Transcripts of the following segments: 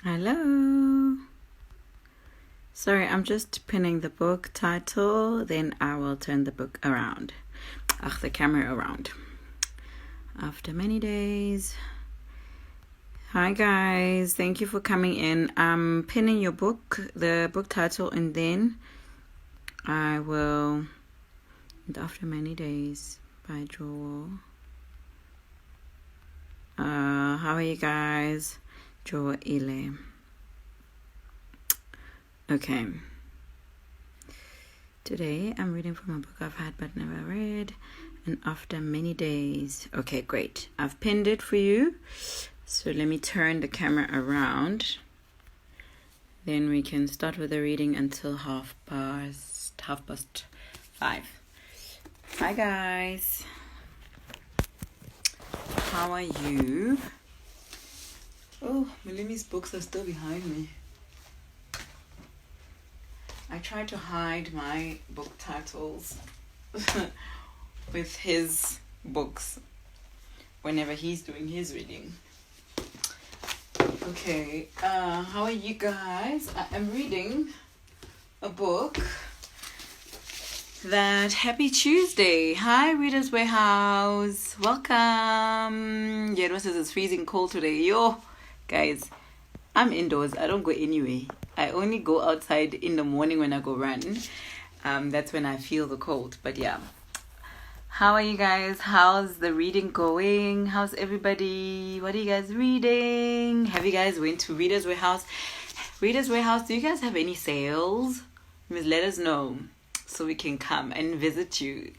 Hello. Sorry, I'm just pinning the book title, then I will turn the book around. The camera around. After many days. Hi guys, thank you for coming in. I'm pinning your book, the book title, and then I will. And After Many Days by Jowhor. How are you guys? Jowhor Ile. Okay. Today I'm reading from a book I've had but never read. And After Many Days. Okay, great. I've pinned it for you. So let me turn the camera around. Then we can start with the reading until 5:30. Hi guys. How are you? Oh, Milimi's books are still behind me. I try to hide my book titles with his books whenever he's doing his reading. Okay, how are you guys? I am reading a book that Happy Tuesday. Hi, Reader's Warehouse. Welcome. Yeah, it says it's freezing cold today. Yo, guys, I'm indoors. I don't go anywhere. I only go outside in the morning when I go run. That's when I feel the cold. But yeah. How are you guys? How's the reading going? How's everybody? What are you guys reading? Have you guys went to Reader's Warehouse? Reader's Warehouse, do you guys have any sales? Let us know so we can come and visit you.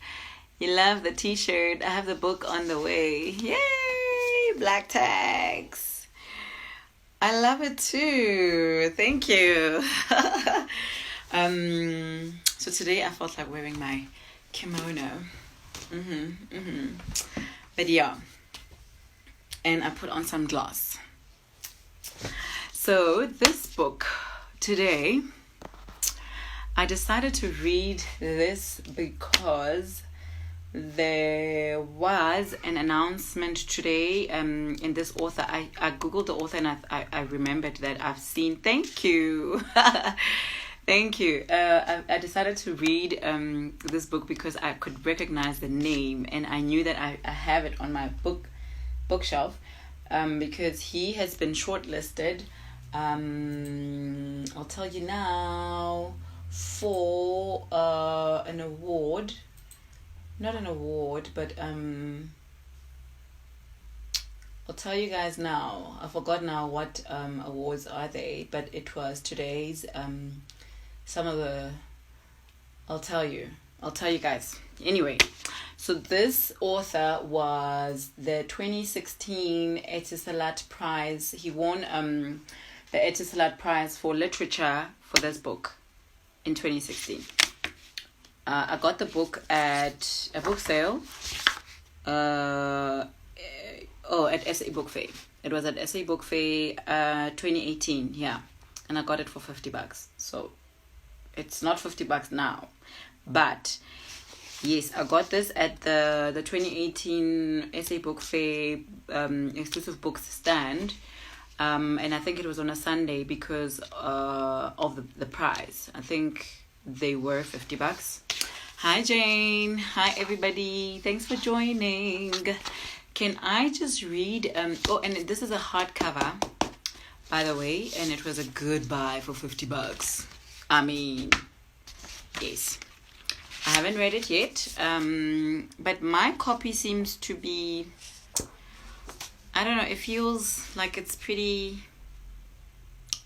You love the t-shirt. I have the book on the way. Yay! Black tags. I love it too. Thank you. So today I felt like wearing my kimono. But yeah. And I put on some gloss. So this book today, I decided to read this because there was an announcement today in this author. I googled the author and I remembered that I've seen. Thank you. Thank you. I decided to read this book because I could recognize the name and I knew that I have it on my bookshelf because he has been shortlisted. I'll tell you now, for an award. Not an award, but I'll tell you guys now. I forgot now what awards are they, but it was today's some of the. I'll tell you guys. Anyway, so this author was the 2016 Etisalat Prize. He won the Etisalat Prize for literature for this book in 2016. I got the book at a book sale. At SA Book Fair. It was at SA Book Fair 2018, yeah. And I got it for $50. So it's not $50 now. But yes, I got this at the 2018 SA Book Fair exclusive books stand. And I think it was on a Sunday because of the prize. I think they were $50. Hi Jane. Hi everybody. Thanks for joining. Can I just read and this is a hardcover, by the way, and it was a good buy for $50. I mean, yes. I haven't read it yet. But my copy seems to be, I don't know, it feels like it's pretty,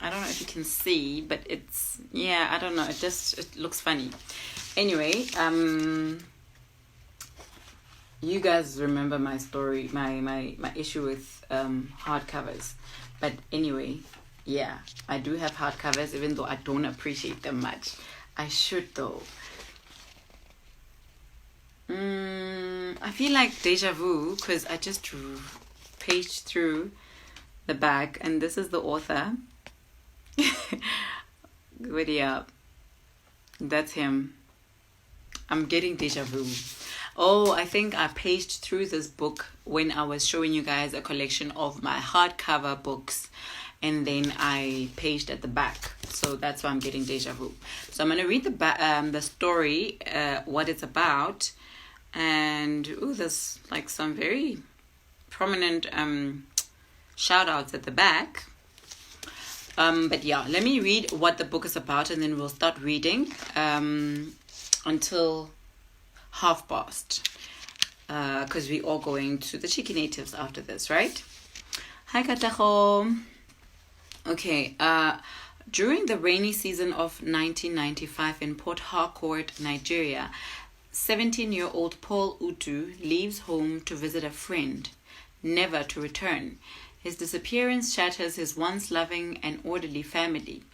I don't know if you can see, but it's, yeah, I don't know. It looks funny. Anyway, you guys remember my story, my issue with hardcovers. But anyway, yeah, I do have hardcovers, even though I don't appreciate them much. I should though. I feel like deja vu because I just paged through the back, and this is the author. Good, yeah. That's him. I'm getting deja vu. Oh, I think I paged through this book when I was showing you guys a collection of my hardcover books. and then I paged at the back. So that's why I'm getting deja vu. So I'm going to read the story, what it's about. And there's like some very prominent shout outs at the back. But yeah, let me read what the book is about, and then we'll start reading until past, because we're all going to the Cheeky Natives after this, right? Hi, Kataho. Okay, during the rainy season of 1995 in Port Harcourt, Nigeria, 17-year-old Paul Utu leaves home to visit a friend, never to return. His disappearance shatters his once loving and orderly family.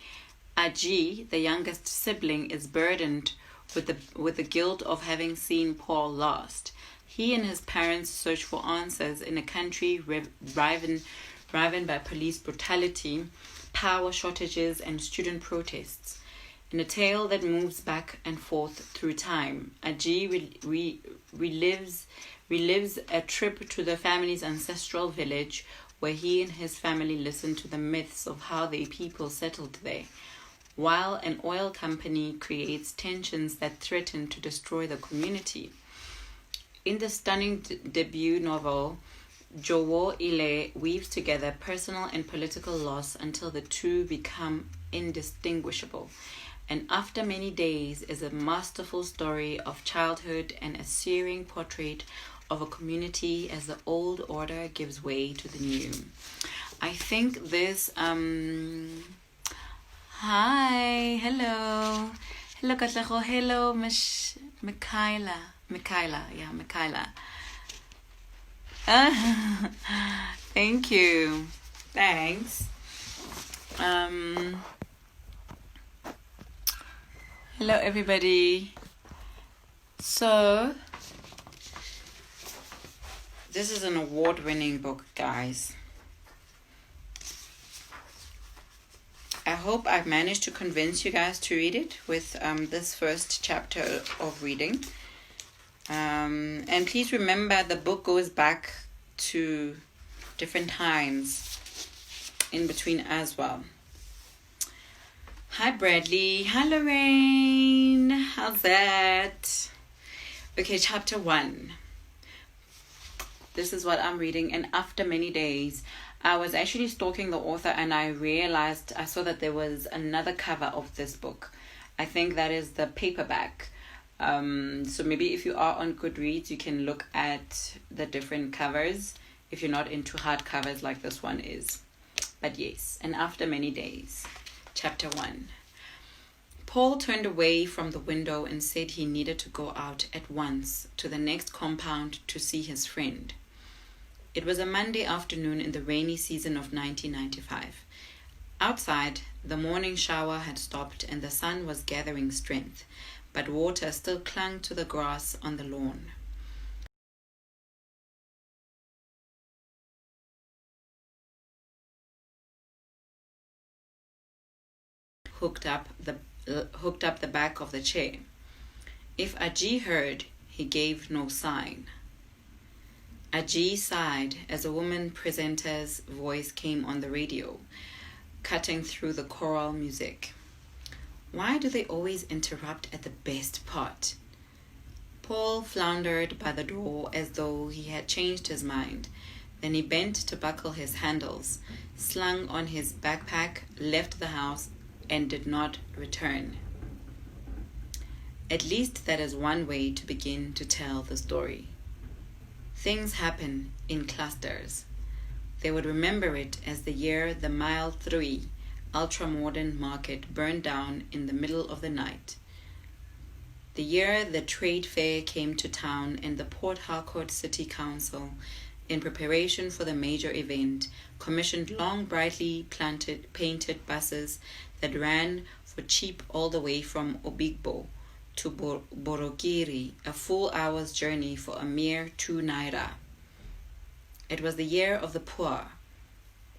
Aji, the youngest sibling, is burdened with the guilt of having seen Paul last. He and his parents search for answers in a country riven by police brutality, power shortages, and student protests. In a tale that moves back and forth through time, Aji relives a trip to the family's ancestral village, where he and his family listen to the myths of how their people settled there, while an oil company creates tensions that threaten to destroy the community. In the stunning debut novel, Jowhor Ile weaves together personal and political loss until the two become indistinguishable. And After Many Days is a masterful story of childhood and a searing portrait of a community as the old order gives way to the new. I think this hi, hello Katleho, hello Michaela, yeah, Michaela. Thank you, thanks. Hello everybody. So this is an award-winning book, guys. I hope I've managed to convince you guys to read it with this first chapter of reading. And please remember, the book goes back to different times in between as well. Hi Bradley. Hi Lorraine. How's that? Okay, chapter 1. This is what I'm reading. And After Many Days, I was actually stalking the author, and I saw that there was another cover of this book. I think that is the paperback. So maybe if you are on Goodreads, you can look at the different covers if you're not into hardcovers like this one is. But yes, and After Many Days, chapter 1. Paul turned away from the window and said he needed to go out at once to the next compound to see his friend. It was a Monday afternoon in the rainy season of 1995. Outside, the morning shower had stopped and the sun was gathering strength, but water still clung to the grass on the lawn. Hooked up the back of the chair. If Aji heard, he gave no sign. Aji sighed as a woman presenter's voice came on the radio, cutting through the choral music. Why do they always interrupt at the best part? Paul floundered by the door as though he had changed his mind. Then he bent to buckle his handles, slung on his backpack, left the house, and did not return. At least that is one way to begin to tell the story. Things happen in clusters. They would remember it as the year the Mile 3 ultra-modern market burned down in the middle of the night. The year the trade fair came to town and the Port Harcourt City Council, in preparation for the major event, commissioned long, brightly painted buses that ran for cheap all the way from Obigbo to Borogiri, a full hour's journey for a mere 2 naira. It was the year of the poor,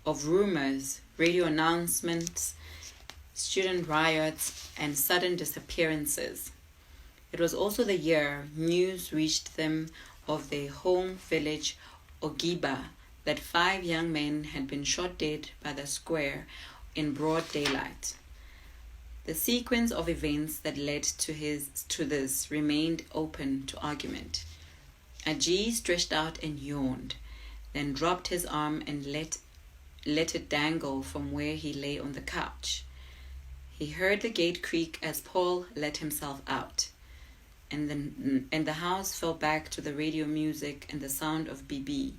of rumors, radio announcements, student riots, and sudden disappearances. It was also the year news reached them of their home village, Ogiba, that 5 young men had been shot dead by the square in broad daylight. The sequence of events that led to this remained open to argument. Ajee stretched out and yawned, then dropped his arm and let it dangle from where he lay on the couch. He heard the gate creak as Paul let himself out, and the house fell back to the radio music and the sound of Bibi,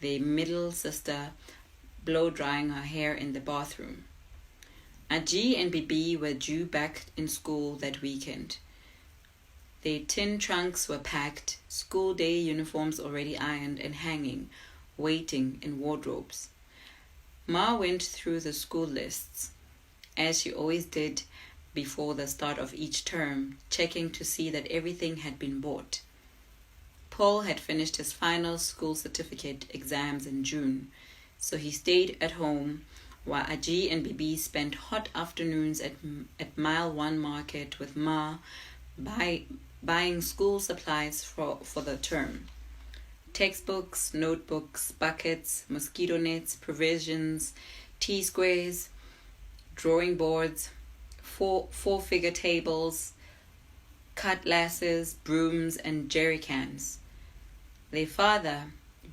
their middle sister, blow-drying her hair in the bathroom. Ajee and Bibi were due back in school that weekend. Their tin trunks were packed, school day uniforms already ironed and hanging, waiting in wardrobes. Ma went through the school lists, as she always did before the start of each term, checking to see that everything had been bought. Paul had finished his final school certificate exams in June, so he stayed at home while Ajee and Bibi spent hot afternoons at Mile 1 Market with Ma, buying school supplies for the term. Textbooks, notebooks, buckets, mosquito nets, provisions, T-squares, drawing boards, four-figure tables, cutlasses, brooms, and jerry cans. Their father,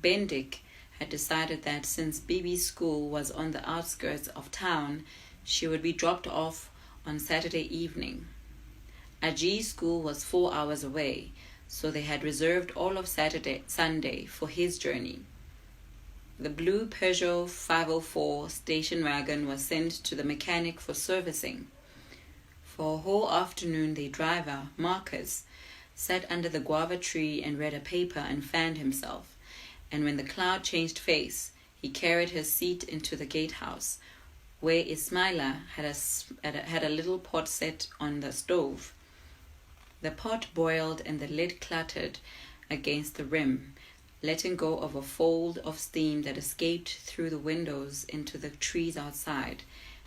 Bendik, had decided that since Bibi's school was on the outskirts of town, she would be dropped off on Saturday evening. Ajee's school was 4 hours away, so they had reserved all of Sunday for his journey. The blue Peugeot 504 station wagon was sent to the mechanic for servicing. For a whole afternoon, the driver, Marcus, sat under the guava tree and read a paper and fanned himself, and when the cloud changed face, he carried his seat into the gatehouse, where Ismaila had a little pot set on the stove. The pot boiled and the lid clattered against the rim, letting go of a fold of steam that escaped through the windows into the trees outside,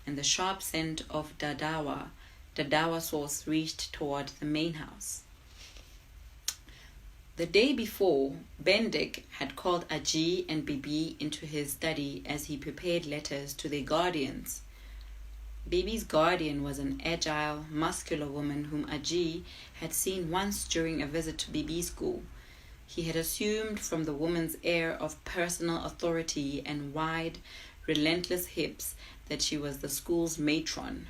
and the sharp scent of dadawa sauce reached toward the main house. The day before, Bendik had called Ajee and Bibi into his study as he prepared letters to their guardians. Bibi's guardian was an agile, muscular woman whom Ajee had seen once during a visit to Bibi's school. He had assumed from the woman's air of personal authority and wide, relentless hips that she was the school's matron.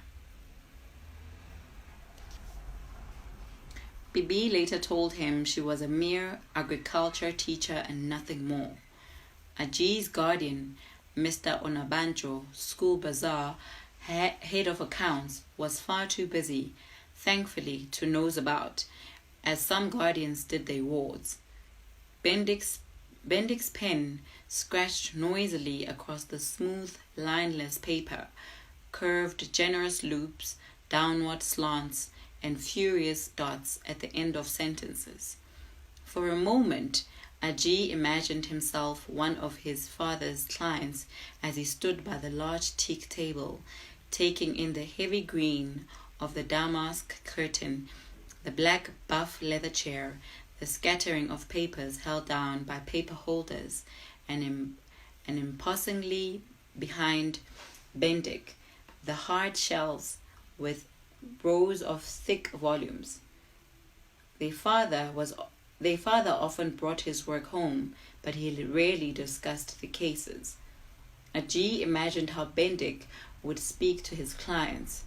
Bibi later told him she was a mere agriculture teacher and nothing more. Ajee's guardian, Mr. Onabanjo, school bazaar, head of accounts, was far too busy, thankfully, to nose about, as some guardians did their wards. Bendik's pen scratched noisily across the smooth, lineless paper, curved generous loops, downward slants, and furious dots at the end of sentences. For a moment, Ajee imagined himself one of his father's clients as he stood by the large teak table, taking in the heavy green of the damask curtain, the black buff leather chair, the scattering of papers held down by paper holders, and imposingly behind Bendik, the hard shelves with rows of thick volumes. Their father often brought his work home, but he rarely discussed the cases. Ajee imagined how Bendik would speak to his clients,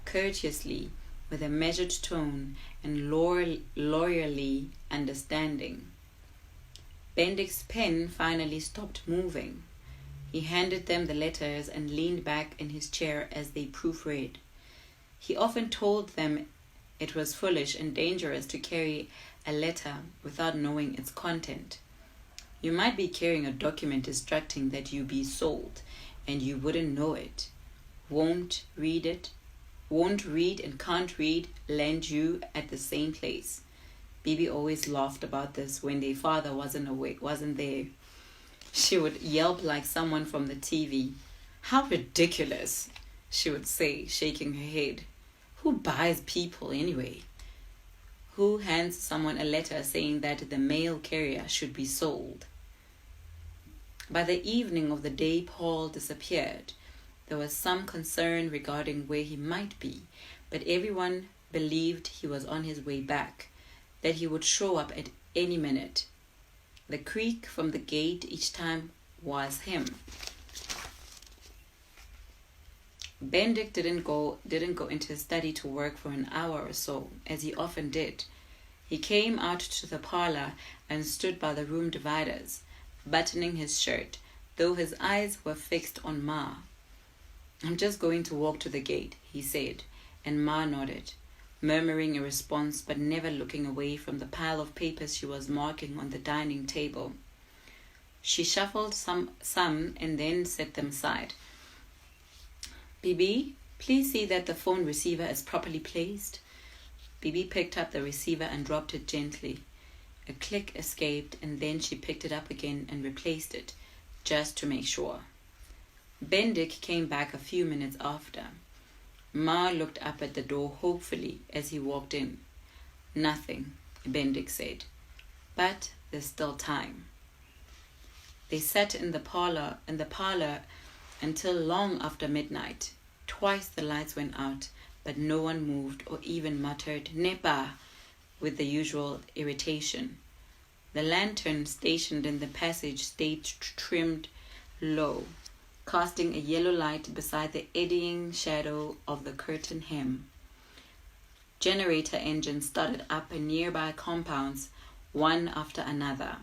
courteously, with a measured tone and lawyerly understanding. Bendik's pen finally stopped moving. He handed them the letters and leaned back in his chair as they proofread. He often told them it was foolish and dangerous to carry a letter without knowing its content. You might be carrying a document instructing that you be sold, and you wouldn't know it. Won't read and can't read land you at the same place. Bibi always laughed about this when their father wasn't there. She would yelp like someone from the TV. "How ridiculous," she would say, shaking her head. "Who buys people anyway? Who hands someone a letter saying that the mail carrier should be sold?" By the evening of the day Paul disappeared, there was some concern regarding where he might be, but everyone believed he was on his way back, that he would show up at any minute. The creak from the gate each time was him. Bendik didn't go into his study to work for an hour or so, as he often did. He came out to the parlor and stood by the room dividers, buttoning his shirt, though his eyes were fixed on Ma. "I'm just going to walk to the gate," he said, and Ma nodded, murmuring a response but never looking away from the pile of papers she was marking on the dining table. She shuffled some and then set them aside. "Bibi, please see that the phone receiver is properly placed." Bibi picked up the receiver and dropped it gently. A click escaped, and then she picked it up again and replaced it, just to make sure. Bendik came back a few minutes after. Ma looked up at the door hopefully as he walked in. "Nothing," Bendik said, "but there's still time." They sat in the parlor until long after midnight. Twice the lights went out, but no one moved or even muttered "Nepa" with the usual irritation. The lantern stationed in the passage stayed trimmed low, casting a yellow light beside the eddying shadow of the curtain hem. Generator engines started up in nearby compounds, one after another,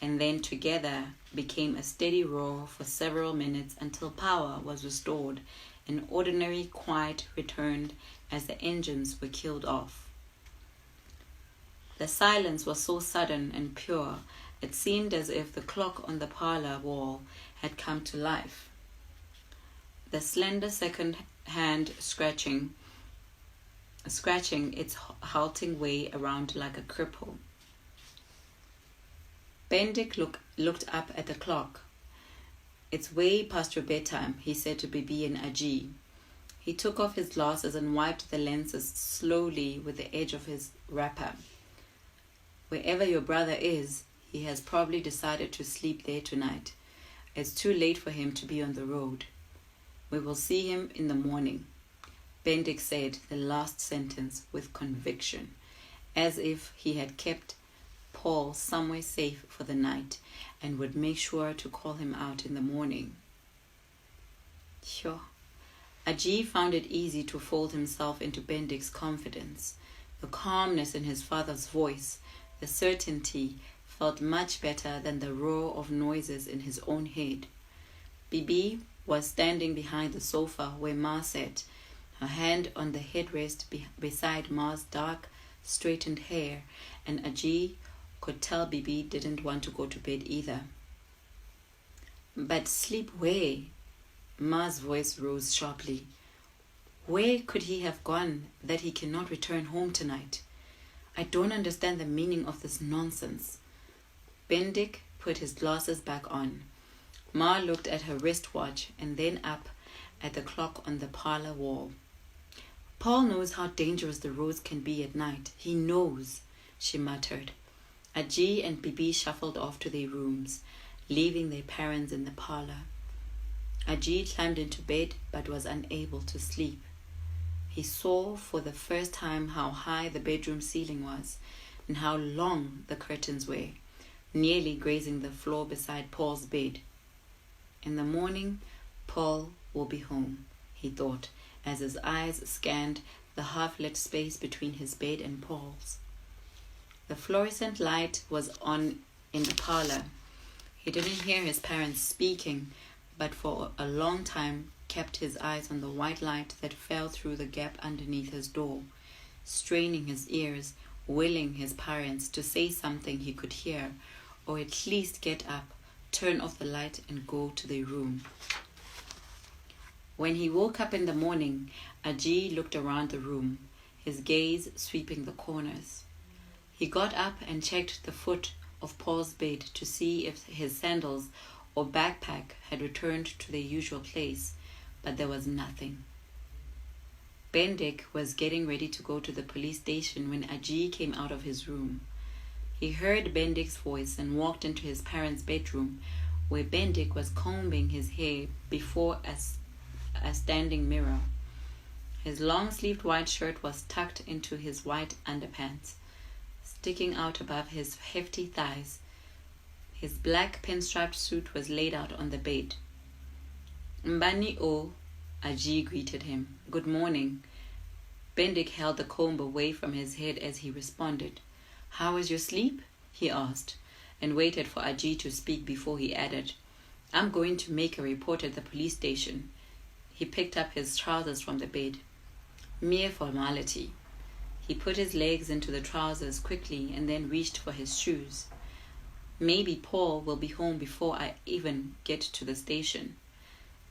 and then together became a steady roar for several minutes until power was restored and ordinary quiet returned as the engines were killed off. The silence was so sudden and pure, it seemed as if the clock on the parlor wall had come to life. The slender second hand scratching its halting way around like a cripple. Bendik looked up at the clock. "It's way past your bedtime," he said to Bibi and Aji. He took off his glasses and wiped the lenses slowly with the edge of his wrapper. "Wherever your brother is, he has probably decided to sleep there tonight. It's too late for him to be on the road. We will see him in the morning." Bendik said the last sentence with conviction, as if he had kept Paul somewhere safe for the night and would make sure to call him out in the morning. Sure. Aji found it easy to fold himself into Bendik's confidence. The calmness in his father's voice, the certainty, felt much better than the roar of noises in his own head. Bibi was standing behind the sofa where Ma sat, her hand on the headrest beside Ma's dark, straightened hair, and Aji could tell Bibi didn't want to go to bed either. "But sleep where?" Ma's voice rose sharply. "Where could he have gone that he cannot return home tonight? I don't understand the meaning of this nonsense." Bendik put his glasses back on. Ma looked at her wristwatch and then up at the clock on the parlor wall. "Paul knows how dangerous the roads can be at night. He knows," she muttered. Aji and Bibi shuffled off to their rooms, leaving their parents in the parlor. Aji climbed into bed but was unable to sleep. He saw for the first time how high the bedroom ceiling was and how long the curtains were, nearly grazing the floor beside Paul's bed. In the morning, Paul will be home, he thought, as his eyes scanned the half-lit space between his bed and Paul's. The fluorescent light was on in the parlor. He didn't hear his parents speaking, but for a long time kept his eyes on the white light that fell through the gap underneath his door, straining his ears, willing his parents to say something he could hear, or at least get up, turn off the light and go to their room. When he woke up in the morning, Aji looked around the room, his gaze sweeping the corners. He got up and checked the foot of Paul's bed to see if his sandals or backpack had returned to their usual place, but there was nothing. Bendik was getting ready to go to the police station when Aji came out of his room. He heard Bendik's voice and walked into his parents' bedroom, where Bendik was combing his hair before a standing mirror. His long-sleeved white shirt was tucked into his white underpants, sticking out above his hefty thighs. His black pinstriped suit was laid out on the bed. Mbani O, Aji greeted him. Good morning. Bendik held the comb away from his head as he responded. How was your sleep? He asked, and waited for Aji to speak before he added, I'm going to make a report at the police station. He picked up his trousers from the bed. Mere formality. He put his legs into the trousers quickly and then reached for his shoes. Maybe Paul will be home before I even get to the station.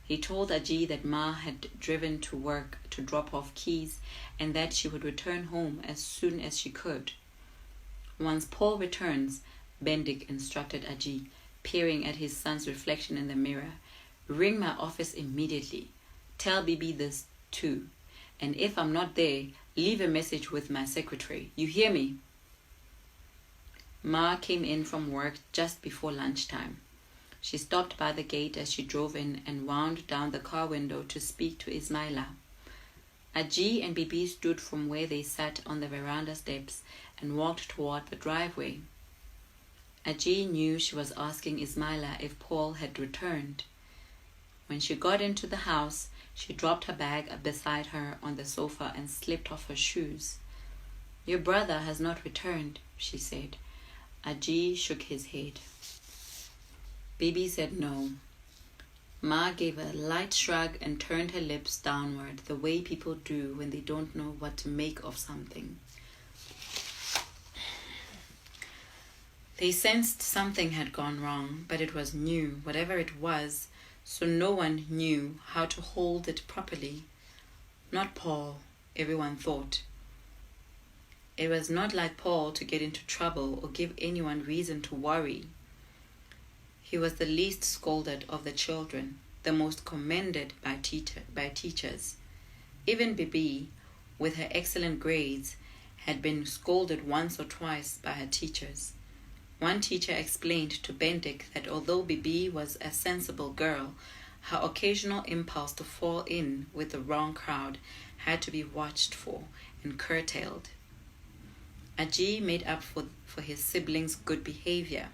He told Aji that Ma had driven to work to drop off keys and that she would return home as soon as she could. Once Paul returns, Bendik instructed Aji, peering at his son's reflection in the mirror, ring my office immediately. Tell Bibi this too. And if I'm not there, leave a message with my secretary. You hear me? Ma came in from work just before lunchtime. She stopped by the gate as she drove in and wound down the car window to speak to Ismaila. Aji and Bibi stood from where they sat on the veranda steps and walked toward the driveway. Aji knew she was asking Ismaila if Paul had returned. When she got into the house, she dropped her bag beside her on the sofa and slipped off her shoes. Your brother has not returned, she said. Aji shook his head. Bibi said no. Ma gave a light shrug and turned her lips downward, the way people do when they don't know what to make of something. They sensed something had gone wrong, but it was new, whatever it was, so no one knew how to hold it properly. Not Paul, everyone thought. It was not like Paul to get into trouble or give anyone reason to worry. He was the least scolded of the children, the most commended by teachers. Even Bibi, with her excellent grades, had been scolded once or twice by her teachers. One teacher explained to Bendik that although Bibi was a sensible girl, her occasional impulse to fall in with the wrong crowd had to be watched for and curtailed. Aji made up for his siblings' good behavior,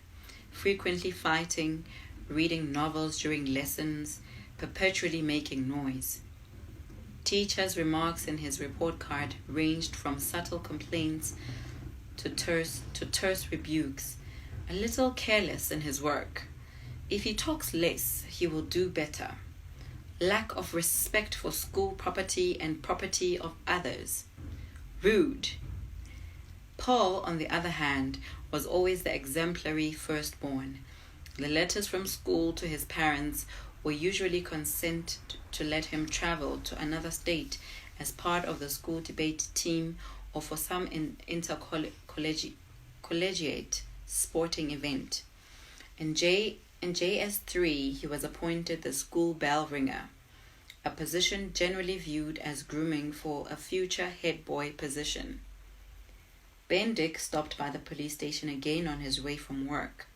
frequently fighting, reading novels during lessons, perpetually making noise. Teachers' remarks in his report card ranged from subtle complaints to terse rebukes. A little careless in his work. If he talks less, he will do better. Lack of respect for school property and property of others. Rude. Paul, on the other hand, was always the exemplary firstborn. The letters from school to his parents were usually consent to let him travel to another state as part of the school debate team or for some intercollegiate sporting event. In JS3, he was appointed the school bell ringer, a position generally viewed as grooming for a future head boy position. Bendik stopped by the police station again on his way from work.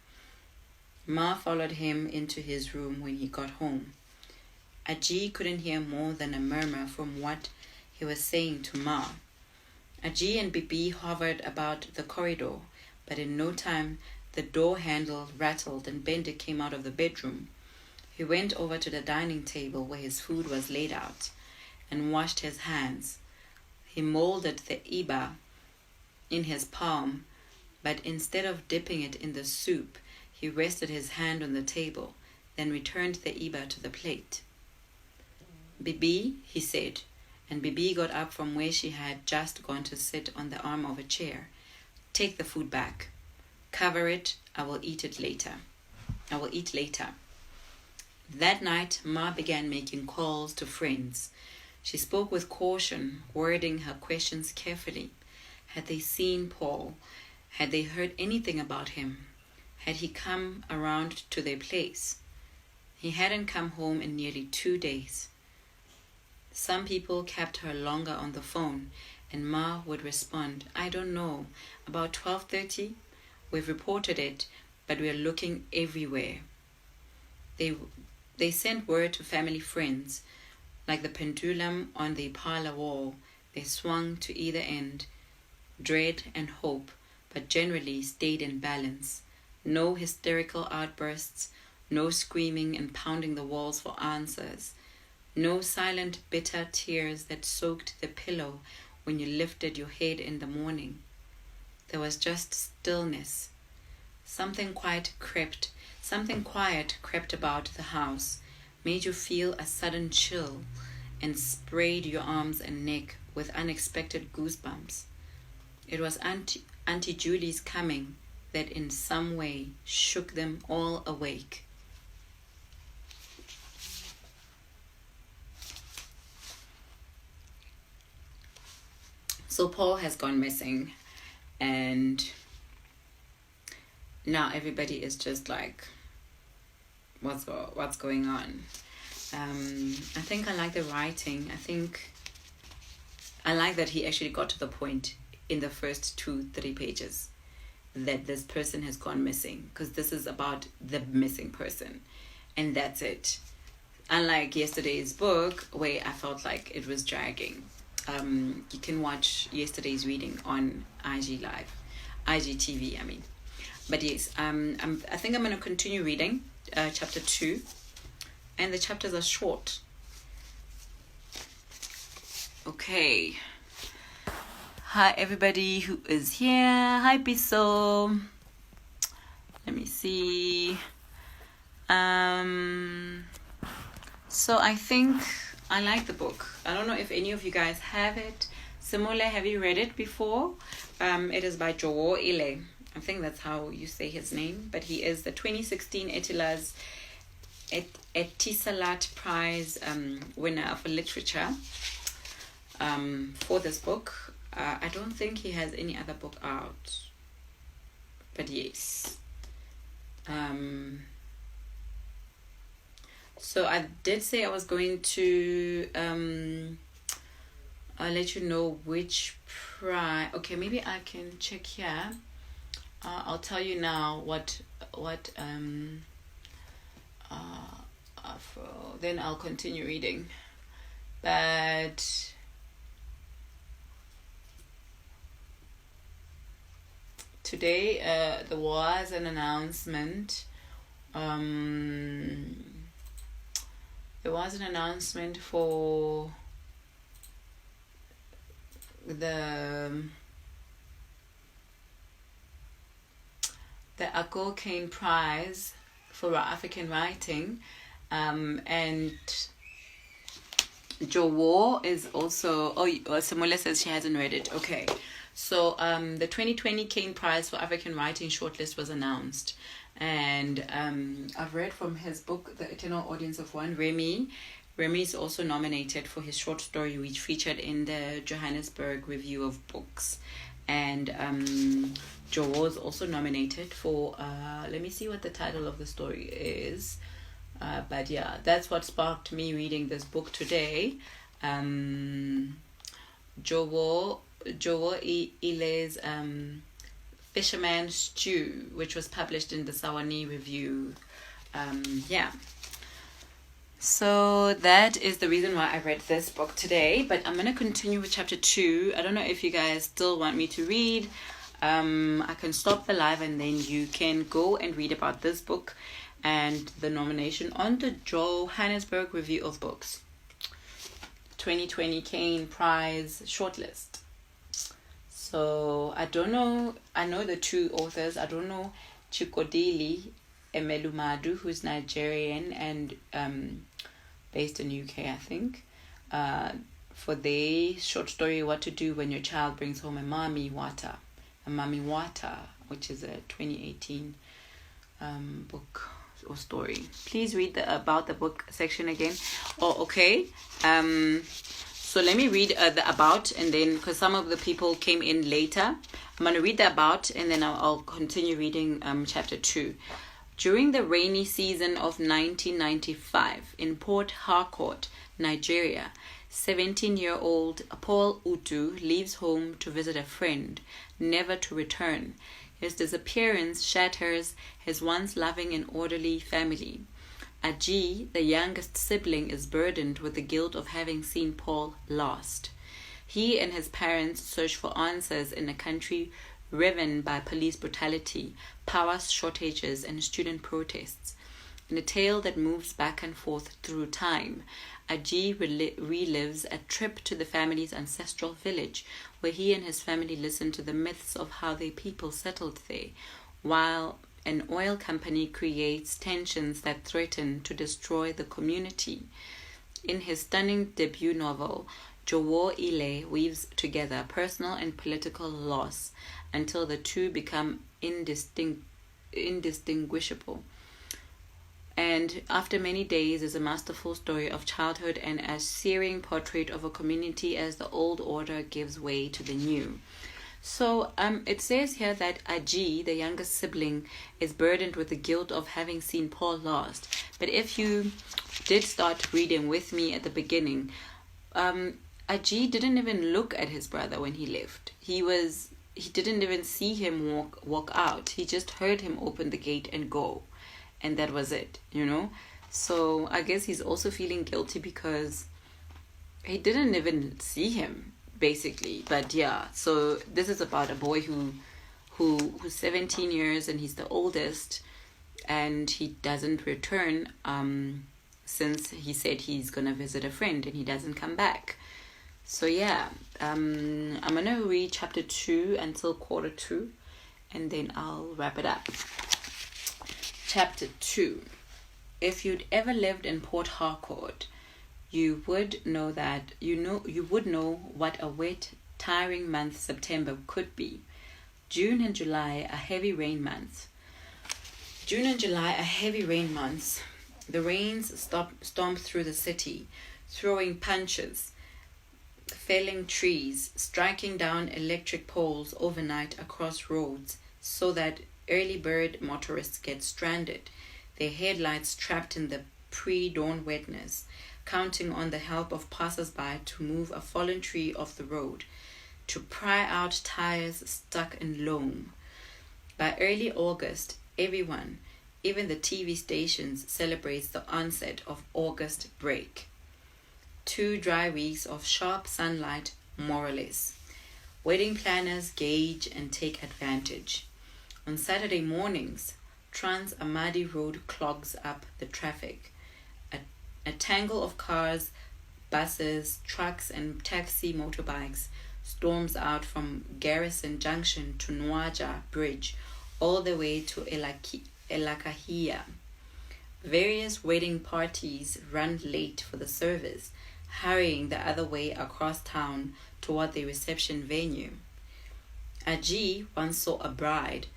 Ma followed him into his room when he got home. Aji couldn't hear more than a murmur from what he was saying to Ma. Aji and Bibi hovered about the corridor, but in no time the door handle rattled and Bendik came out of the bedroom. He went over to the dining table where his food was laid out and washed his hands. He molded the iba in his palm, but instead of dipping it in the soup, he rested his hand on the table, then returned the iba to the plate. Bibi, he said, and Bibi got up from where she had just gone to sit on the arm of a chair. Take the food back. Cover it. I will eat later. That night, Ma began making calls to friends. She spoke with caution, wording her questions carefully. Had they seen Paul? Had they heard anything about him? Had he come around to their place? He hadn't come home in nearly 2 days. Some people kept her longer on the phone, and Ma would respond, I don't know, about 12:30? We've reported it, but we're looking everywhere. They sent word to family friends. Like the pendulum on the parlor wall, they swung to either end, dread and hope, but generally stayed in balance. No hysterical outbursts, no screaming and pounding the walls for answers, no silent bitter tears that soaked the pillow when you lifted your head in the morning. There was just stillness. Something quiet crept about the house, made you feel a sudden chill, and sprayed your arms and neck with unexpected goosebumps. It was Auntie Julie's coming that in some way shook them all awake. So Paul has gone missing, and now everybody is just like, what's going on? I think I like the writing. I like that he actually got to the point in the first 2-3 pages that this person has gone missing, because this is about the missing person, and that's it. Unlike yesterday's book where I felt like it was dragging. You can watch yesterday's reading on IGTV, I mean. But yes, I think I'm going to continue reading chapter 2, and the chapters are short. Okay. Hi everybody who is here. Hi Piso. Let me see. So I think I like the book. I don't know if any of you guys have it. Simole, have you read it before? It is by Jowhor Ile. I think that's how you say his name. But he is the 2016 Etisalat Prize winner of literature for this book. I don't think he has any other book out. But yes. So I did say I was going to I'll let you know which prize. Okay, maybe I can check here. I'll tell you now what then I'll continue reading. But today there was an announcement. There was an announcement for the Caine Prize for African writing, and Jowhor is also. Samuela says she hasn't read it. Okay, so the 2020 Caine Prize for African Writing shortlist was announced. And I've read from his book, The Eternal Audience of One, Remy. Remy is also nominated for his short story, which featured in the Johannesburg Review of Books. And Jowhor is also nominated for, let me see what the title of the story is. But yeah, that's what sparked me reading this book today. Jowhor Ile's Fisherman Stew, which was published in the Sewanee Review. So that is the reason why I read this book today. But I'm going to continue with chapter 2. I don't know if you guys still want me to read. I can stop the live and then you can go and read about this book and the nomination on the Johannesburg Review of Books 2020 Caine Prize shortlist. So I don't know. I know the two authors. I don't know Chikodili Emelumadu, who's Nigerian and based in UK, I think. For the short story, What to Do When Your Child Brings Home a Mami Wata, which is a 2018 book or story. Please read about the book section again. Oh, okay. So let me read the about, and then because some of the people came in later, I'm going to read the about and then I'll continue reading chapter 2. During the rainy season of 1995 in Port Harcourt, Nigeria, 17-year-old Paul Utu leaves home to visit a friend, never to return. His disappearance shatters his once loving and orderly family. Aji, the youngest sibling, is burdened with the guilt of having seen Paul last. He and his parents search for answers in a country riven by police brutality, power shortages, and student protests. In a tale that moves back and forth through time, Aji relives a trip to the family's ancestral village, where he and his family listen to the myths of how their people settled there, while an oil company creates tensions that threaten to destroy the community. In his stunning debut novel, Jowhor Ile weaves together personal and political loss until the two become indistinguishable. And After Many Days is a masterful story of childhood and a searing portrait of a community as the old order gives way to the new. So it says here that Aji, the youngest sibling, is burdened with the guilt of having seen Paul last. But if you did start reading with me at the beginning, Aji didn't even look at his brother when he left. He didn't even see him walk out. He just heard him open the gate and go. And that was it, So I guess he's also feeling guilty because he didn't even see him, basically. But yeah, so this is about a boy who's 17 years and he's the oldest, and he doesn't return since he said he's gonna visit a friend and he doesn't come back. So yeah, I'm gonna read chapter 2 until quarter 2, and then I'll wrap it up. Chapter 2. If you'd ever lived in Port Harcourt, you would know what a wet, tiring month September could be. June and July are heavy rain months. The rains stomp through the city, throwing punches, felling trees, striking down electric poles overnight across roads so that early bird motorists get stranded, their headlights trapped in the pre-dawn wetness, counting on the help of passers-by to move a fallen tree off the road, to pry out tires stuck in loam. By early August, everyone, even the TV stations, celebrates the onset of August break. 2 dry weeks of sharp sunlight, more or less. Wedding planners gauge and take advantage. On Saturday mornings, Trans Amadi Road clogs up the traffic. A tangle of cars, buses, trucks, and taxi motorbikes storms out from Garrison Junction to Nwaja Bridge, all the way to Elakahia. Various wedding parties run late for the service, hurrying the other way across town toward the reception venue. Aji once saw a bride,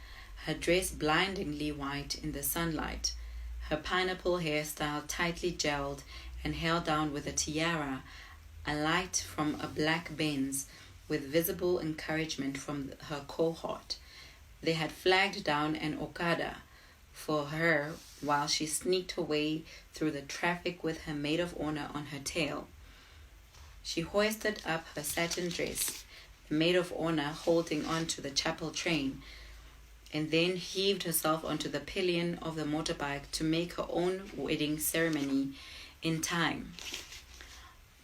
her dress blindingly white in the sunlight, her pineapple hairstyle tightly gelled and held down with a tiara, a light from a black Benz, with visible encouragement from her cohort. They had flagged down an Okada for her while she sneaked her way through the traffic with her maid of honor on her tail. She hoisted up her satin dress, the maid of honor holding on to the chapel train, and then heaved herself onto the pillion of the motorbike to make her own wedding ceremony in time.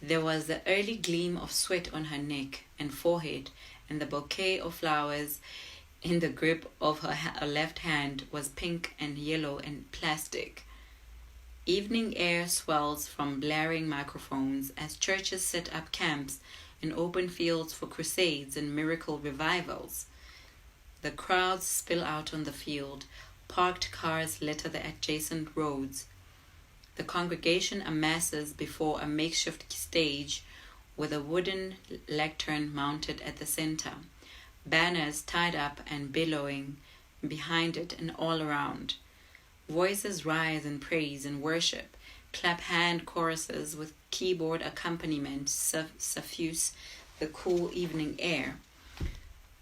There was the early gleam of sweat on her neck and forehead, and the bouquet of flowers in the grip of her left hand was pink and yellow and plastic. Evening air swells from blaring microphones as churches set up camps in open fields for crusades and miracle revivals. The crowds spill out on the field. Parked cars litter the adjacent roads. The congregation amasses before a makeshift stage with a wooden lectern mounted at the center, banners tied up and billowing behind it and all around. Voices rise in praise and worship. Clap hand choruses with keyboard accompaniment suffuse the cool evening air.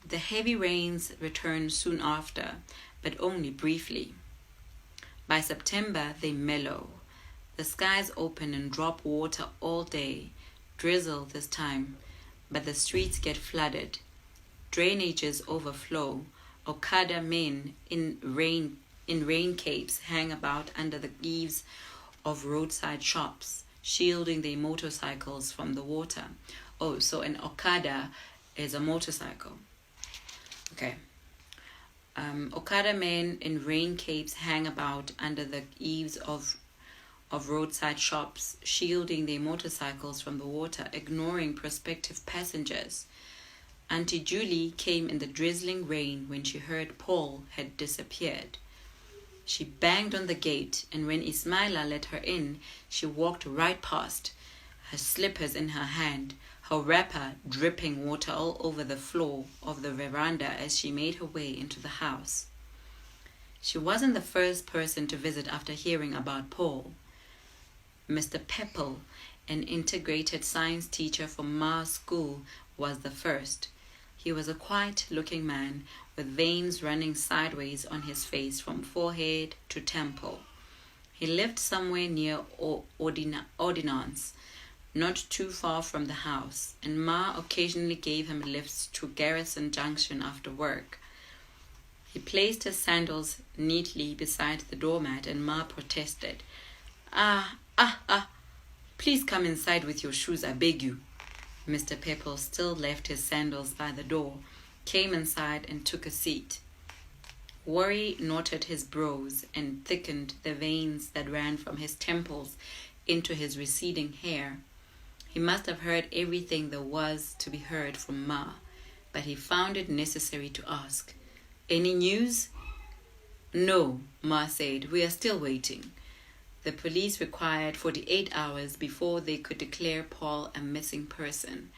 The heavy rains return soon after, but only briefly. By September, they mellow. The skies open and drop water all day, drizzle this time, but the streets get flooded. Drainages overflow. Okada men in rain capes hang about under the eaves of roadside shops, shielding their motorcycles from the water. Oh, so an Okada is a motorcycle. Okay. Okada men in rain capes hang about under the eaves of roadside shops, shielding their motorcycles from the water, ignoring prospective passengers. Auntie Julie came in the drizzling rain when she heard Paul had disappeared. She banged on the gate, and when Ismaila let her in, she walked right past, her slippers in her hand, her wrapper dripping water all over the floor of the veranda as she made her way into the house. She wasn't the first person to visit after hearing about Paul. Mr. Pepple, an integrated science teacher from Ma's school, was the first. He was a quiet-looking man with veins running sideways on his face from forehead to temple. He lived somewhere near Ordinance, not too far from the house, and Ma occasionally gave him lifts to Garrison Junction after work. He placed his sandals neatly beside the doormat, and Ma protested. Please come inside with your shoes, I beg you. Mr. Pepple still left his sandals by the door, came inside and took a seat. Worry knotted his brows and thickened the veins that ran from his temples into his receding hair. He must have heard everything there was to be heard from Ma, but he found it necessary to ask. Any news? No, Ma said. We are still waiting. The police required 48 hours before they could declare Paul a missing person.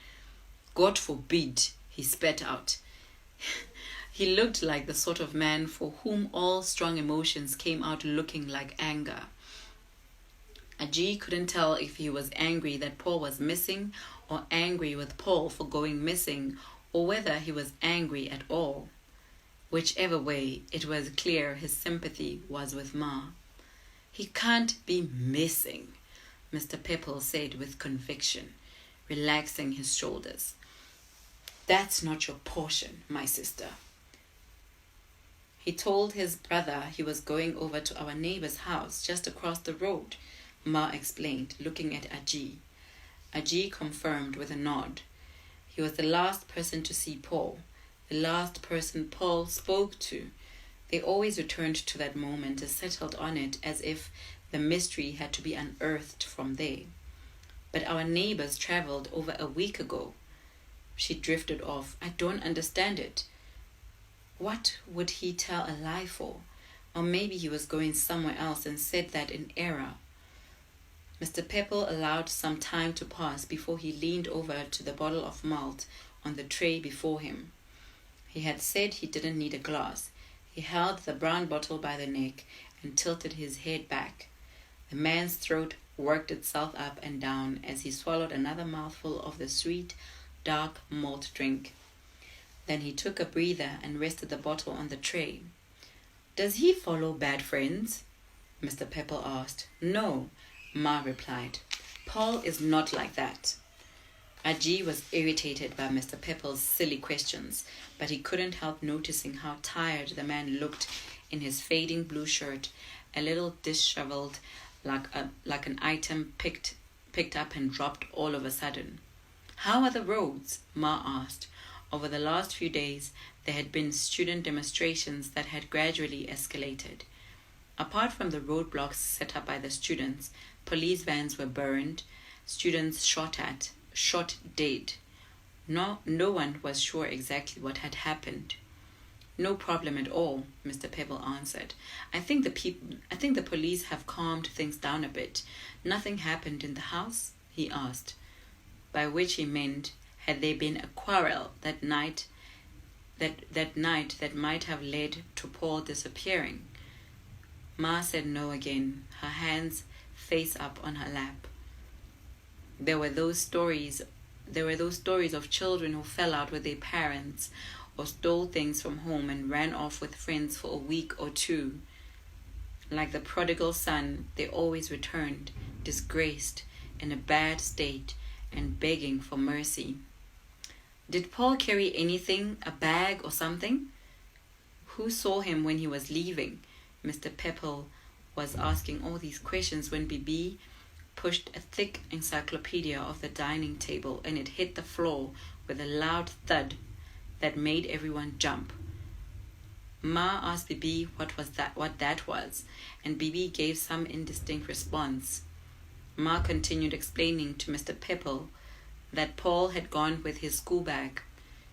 God forbid, he spat out. He looked like the sort of man for whom all strong emotions came out looking like anger. Ajee couldn't tell if he was angry that Paul was missing or angry with Paul for going missing, or whether he was angry at all. Whichever way, it was clear his sympathy was with Ma. He can't be missing, Mr. Pepple said with conviction, relaxing his shoulders. That's not your portion, my sister. He told his brother he was going over to our neighbor's house just across the road, Ma explained, looking at Ajee. Ajee confirmed with a nod. He was the last person to see Paul, the last person Paul spoke to. They always returned to that moment and settled on it as if the mystery had to be unearthed from there. But our neighbors traveled over a week ago. She drifted off. I don't understand it. What would he tell a lie for? Or maybe he was going somewhere else and said that in error. Mr. Pepple allowed some time to pass before he leaned over to the bottle of malt on the tray before him. He had said he didn't need a glass. He held the brown bottle by the neck and tilted his head back. The man's throat worked itself up and down as he swallowed another mouthful of the sweet, dark malt drink. Then he took a breather and rested the bottle on the tray. Does he follow bad friends? Mr. Pepple asked. No, Ma replied. Paul is not like that. Ajee was irritated by Mr. Pepple's silly questions, but he couldn't help noticing how tired the man looked in his fading blue shirt, a little disheveled, like an item picked up and dropped all of a sudden. How are the roads? Ma asked. Over the last few days, there had been student demonstrations that had gradually escalated. Apart from the roadblocks set up by the students, police vans were burned, students shot dead. No one was sure exactly what had happened. No problem at all, Mr. Pepple answered. I think the police have calmed things down a bit. Nothing happened in the house? He asked. By which he meant, had there been a quarrel that night that might have led to Paul disappearing? Ma said no again, her hands face up on her lap. There were those stories of children who fell out with their parents or stole things from home and ran off with friends for a week or two. Like the prodigal son, they always returned, disgraced, in a bad state, and begging for mercy. Did Paul carry anything, a bag or something? Who saw him when he was leaving? Mr. Pepple was asking all these questions when Bibi pushed a thick encyclopedia off the dining table and it hit the floor with a loud thud that made everyone jump. Ma asked Bibi what that was, and Bibi gave some indistinct response. Ma continued explaining to Mr. Pepple that Paul had gone with his school bag.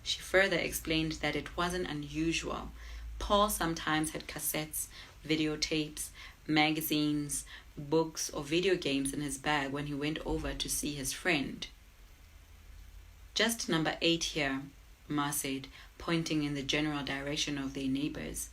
She further explained that it wasn't unusual. Paul sometimes had cassettes, videotapes, magazines, books, or video games in his bag when he went over to see his friend. Just number 8 here, Ma said, pointing in the general direction of their neighbors.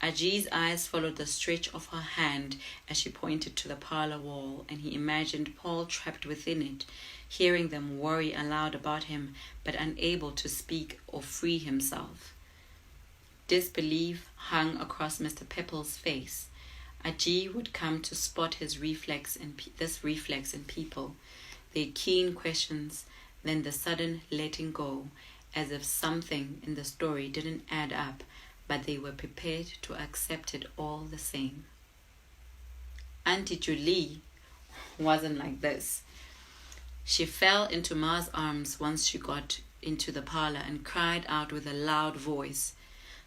Ajee's eyes followed the stretch of her hand as she pointed to the parlor wall, and he imagined Paul trapped within it, hearing them worry aloud about him, but unable to speak or free himself. Disbelief hung across Mr. Pepple's face. Ajee would come to spot his this reflex in people, their keen questions, then the sudden letting go, as if something in the story didn't add up, but they were prepared to accept it all the same. Auntie Julie wasn't like this. She fell into Ma's arms once she got into the parlor and cried out with a loud voice.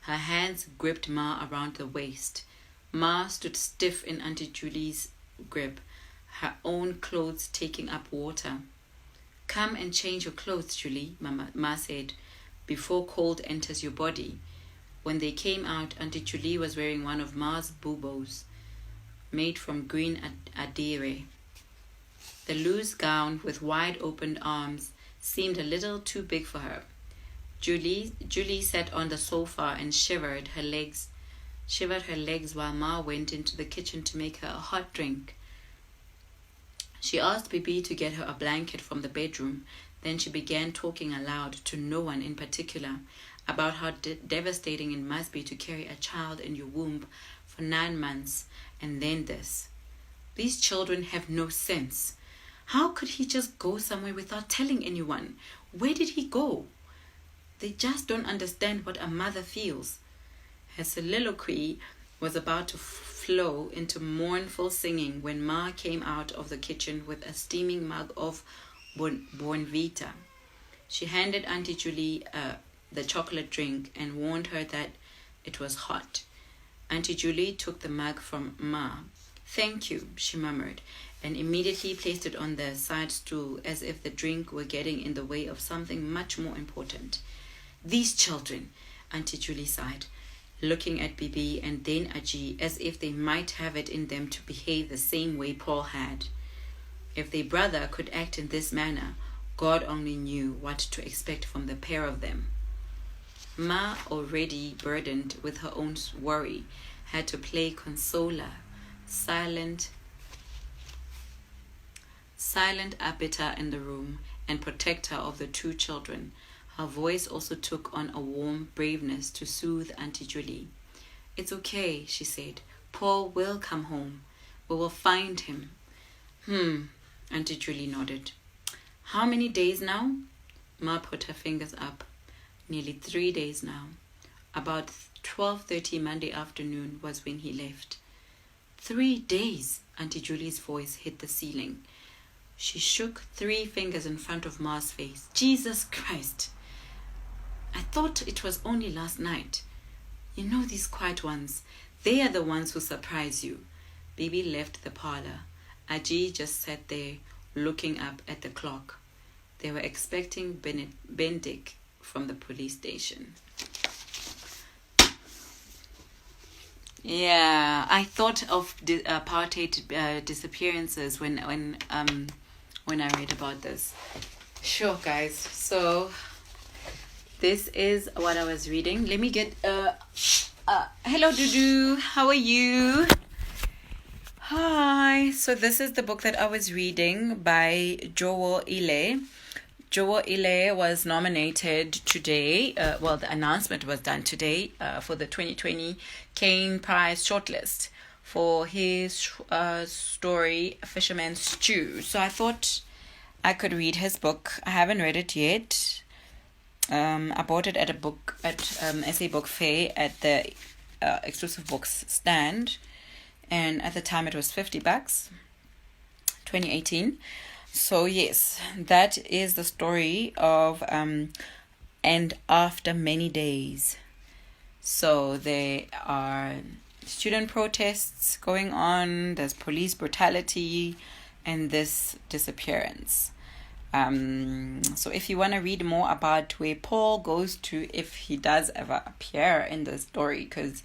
Her hands gripped Ma around the waist. Ma stood stiff in Auntie Julie's grip, her own clothes taking up water. Come and change your clothes, Julie, Ma said, before cold enters your body. When they came out, Auntie Julie was wearing one of Ma's boobos, made from green adire. The loose gown with wide-opened arms seemed a little too big for her. Julie sat on the sofa and shivered her legs while Ma went into the kitchen to make her a hot drink. She asked Bibi to get her a blanket from the bedroom. Then she began talking aloud to no one in particular about how devastating it must be to carry a child in your womb for 9 months, and then this. These children have no sense. How could he just go somewhere without telling anyone? Where did he go? They just don't understand what a mother feels. Her soliloquy was about to flow into mournful singing when Ma came out of the kitchen with a steaming mug of Bonvita. She handed Auntie Julie the chocolate drink and warned her that it was hot. Auntie Julie took the mug from Ma. Thank you, she murmured, and immediately placed it on the side stool as if the drink were getting in the way of something much more important. These children, Auntie Julie sighed, looking at Bibi and then Ajee as if they might have it in them to behave the same way Paul had. If their brother could act in this manner, God only knew what to expect from the pair of them. Ma, already burdened with her own worry, had to play consoler, silent arbiter in the room and protector of the 2 children. Her voice also took on a warm braveness to soothe Auntie Julie. It's okay, she said. Paul will come home. We will find him. Auntie Julie nodded. How many days now? Ma put her fingers up. Nearly 3 days now. About 12:30 Monday afternoon was when he left. 3 days, Auntie Julie's voice hit the ceiling. She shook 3 fingers in front of Ma's face. Jesus Christ! I thought it was only last night. You know these quiet ones. They are the ones who surprise you. Bibi left the parlor. Ajee just sat there, looking up at the clock. They were expecting Bendik from the police station. Yeah, I thought of apartheid disappearances when I read about this. Sure, guys. So this is what I was reading. Let me get hello Dudu, how are you? Hi. So this is the book that I was reading by Jowhor Ile. Jowhor Ile was nominated today. The announcement was done today for the 2020 Caine Prize shortlist for his story Fisherman Stew. So I thought I could read his book. I haven't read it yet. I bought it at SA Book Fair at the exclusive books stand. and at the time it was $50, 2018. So yes, that is the story of And After Many Days. So there are student protests going on, there's police brutality, and this disappearance. So if you want to read more about where Paul goes to, if he does ever appear in the story, because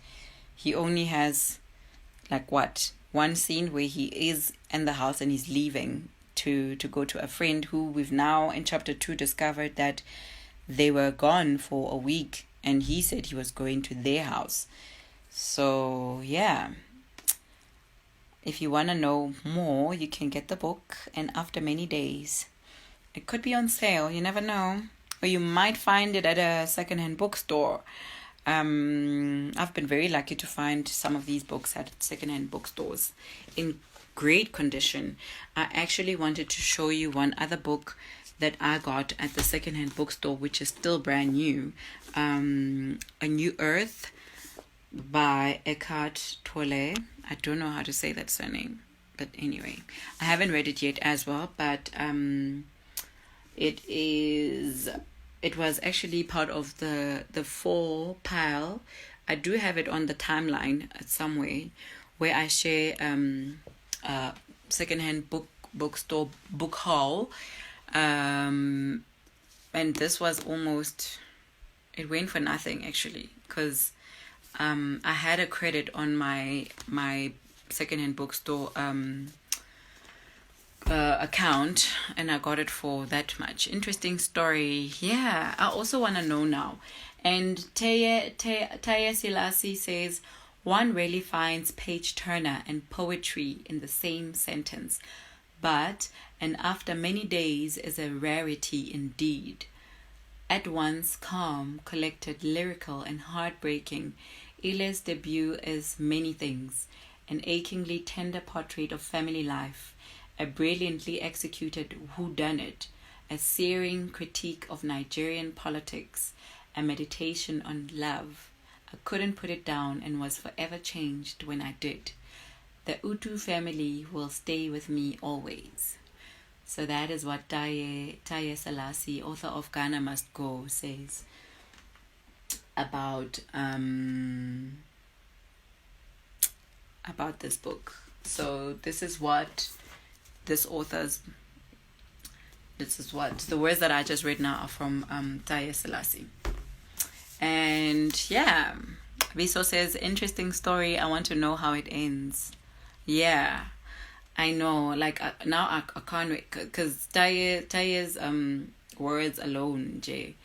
he only has one scene where he is in the house and he's leaving to go to a friend who we've now in chapter 2 discovered that they were gone for a week, and he said he was going to their house. So yeah, if you want to know more, you can get the book And After Many Days. It could be on sale, you never know. Or you might find it at a secondhand bookstore. I've been very lucky to find some of these books at secondhand bookstores in great condition. I actually wanted to show you one other book that I got at the secondhand bookstore, which is still brand new. A New Earth by Eckhart Tolle. I don't know how to say that surname, but anyway, I haven't read it yet as well, but it was actually part of the fall pile. I do have it on the timeline somewhere where I share secondhand bookstore book haul, and this was almost, it went for nothing actually, because I had a credit on my secondhand bookstore account, and I got it for that much. Interesting story. Yeah, I also want to know now. And Taya Selassie says, one rarely finds page turner and poetry in the same sentence, but And After Many Days is a rarity indeed. At once calm, collected, lyrical, and heartbreaking, Ile's debut is many things: an achingly tender portrait of family life, a brilliantly executed whodunit, a searing critique of Nigerian politics, a meditation on love. I couldn't put it down and was forever changed when I did. The Utu family will stay with me always. So that is what Taye Selassie, author of Ghana Must Go, says about this book. So this is what the words that I just read now are from Taye Selassie. And yeah, Viso says, interesting story. I want to know how it ends. Yeah, I know. Now I can't wait, because Taye's words alone, Jay.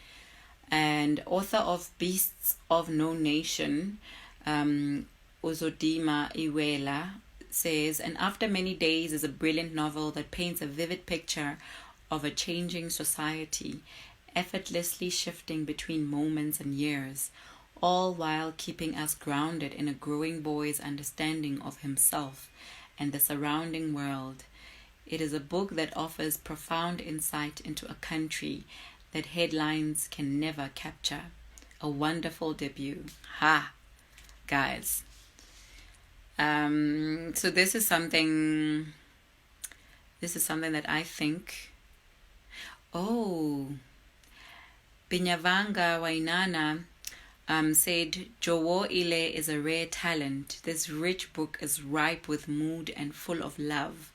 And author of Beasts of No Nation, Uzodimma Iweala, says, And After Many Days is a brilliant novel that paints a vivid picture of a changing society, effortlessly shifting between moments and years, all while keeping us grounded in a growing boy's understanding of himself and the surrounding world. It is a book that offers profound insight into a country that headlines can never capture. A wonderful debut. Ha! Guys. So this is something that I think... Oh... Binyavanga Wainana said, Jowhor Ile is a rare talent. This rich book is ripe with mood and full of love,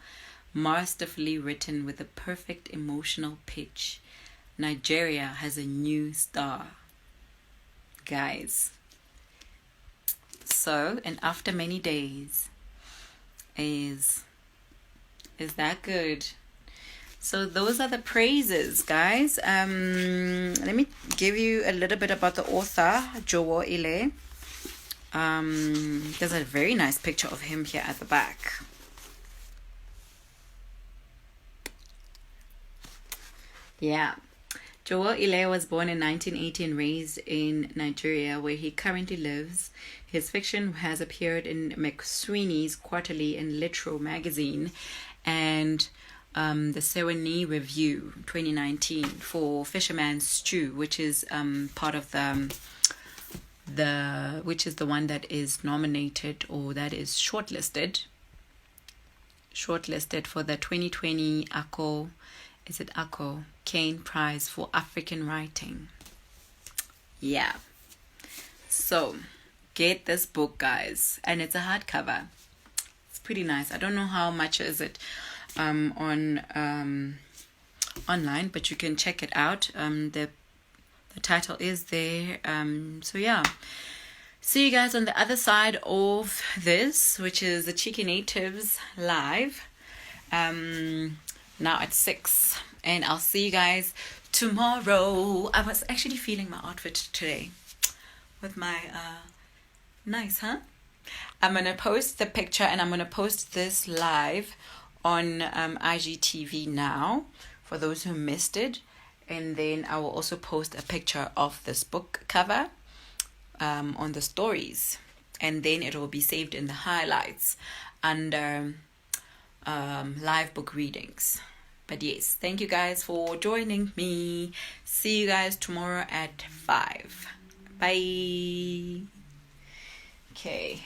masterfully written with a perfect emotional pitch. Nigeria has a new star. Guys. So, And After Many Days is that good? So those are the praises, guys. Let me give you a little bit about the author, Jowhor Ile. There's a very nice picture of him here at the back. Yeah. Jowhor Ile was born in 1980 and raised in Nigeria, where he currently lives. His fiction has appeared in McSweeney's Quarterly and Literal magazine, and the Sewanee Review 2019 for Fisherman Stew, which is part of which is the one that is nominated, or that is shortlisted for the 2020 Caine Prize for African Writing. Yeah. So get this book, guys, and it's a hardcover. It's pretty nice. I don't know how much is it on online, but you can check it out. The title is there. So yeah. See you guys on the other side of this, which is the Cheeky Natives live. Now at 6, and I'll see you guys tomorrow. I was actually feeling my outfit today with my nice, huh? I'm gonna post the picture, and I'm gonna post this live on IGTV now for those who missed it, and then I will also post a picture of this book cover on the stories, and then it will be saved in the highlights under live book readings. But yes, thank you guys for joining me. See you guys tomorrow at 5. Bye. Okay.